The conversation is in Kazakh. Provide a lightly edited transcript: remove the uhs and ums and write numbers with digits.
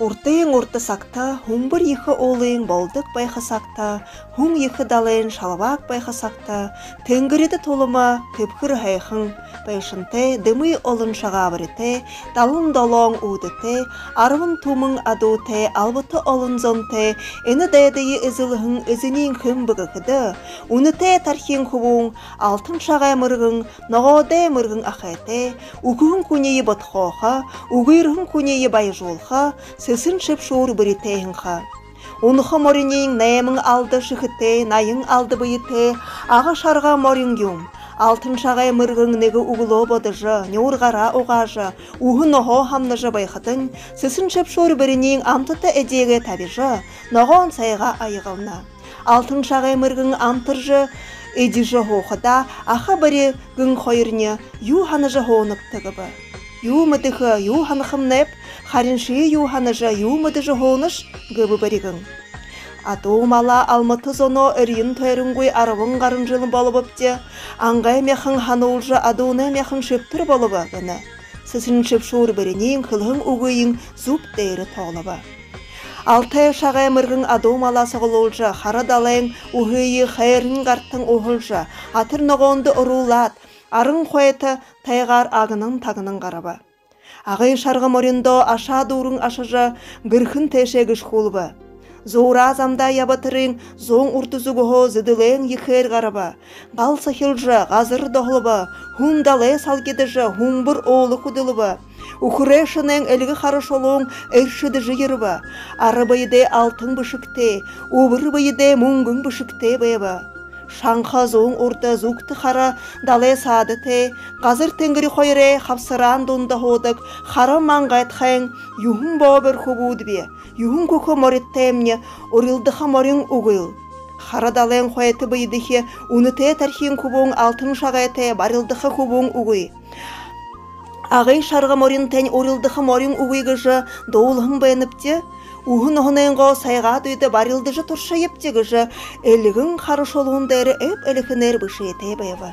Уртыйын урты сакта, хумбыр йыхы олыйын болдык байхасакта, хум йыхы далайын шалвак байхасакта, тынгырыды толыма көпкір хайхын, байшынте дымый олын шағабырыте, далын долоң удыте, арвын тумың адуте, албыты олын зонте, эні дайдайы ызылығын өзінен хым бұғықыды, уныте тархин хубуң, алтын шағай мырғын, ноғоде мырғын ахайте, угығын күнейі бұтқоға, угырғын күнейі байжолға, сысын шып шуыр бірітейінға. Онықы моринең нәймің алды шықыте, найың алды бұйыте, ағы шарға морин юм. Алтын шағай мырғың негі уғылы бодыжы, не ұрғара оғажы, уғы ноғо хамныжы байқытын, сысын шып шуыр бірінең амтыты әдеге табижы, ноғон сайға айығылна. Алтын шағай мырғың амтыржы, әдежі хоқыда, аға бірі гүн қойырне, ю ханыжы хоғынық тығыбы. Ю мыдығы, ю ханықымнеп, харинши ю ханыжы, ю мыдыжы хоғыныш гыбы бірігің. Атуымала алматы зоно өрейін тойрыңгой арывың ғарын жылын болып өпте, аңғай меқің ханулжы адуына меқің шөптір болып өпіні. Сізін шөпшуыр бірінен қылғың ұғыйын зұп дейірі тоғылыбы. Алтай шағай мырғың адуымала сығылылжы, қара далайың ұғыйы қайырын ғарттың ұғылжы, атыр ноғонды ұрулат, арын қойты тайғар ағының тағының қарабы. Ағай шарғы мориндо аша дұрың ашыжы гірхін тәшегіш қолыбы. Зура замда ябатырың зоң ұртызуғығы зыдылың ехер қарабы. Ғал сахилжы ғазыр доғылыбы, хундалы салгедіжі хумбыр олы құдылыбы. Ухурешінің әлгі қарыш олың әршіді жиырбы. Ары байыде алтын бұшықте, убыр байыде мұңгың бұшықте байыбы. Шаңқа зоң ұрты зуқты қара далы сады те, ғазыр тәңгірі қойре қапсыран донда hodық, қара маңғайт қайын, юхын бауыр хубуды бе, юхын көкі мореттемне, орылдыға морын ұғыл. Қара далайын қойты бейдіхе, уныте тәрхен күбуң алтын шағайты барылдыға күбуң ұғый. Ағай шарға морын тән орылдыға морын ұғыйгыжы доулығын бәйініпте, Уғын оғынайынға сайға дүйді барылдыжы тұрша ептегіжі, әлігін қарыш олуын дәрі өп әліхінер бұшы етай байывы.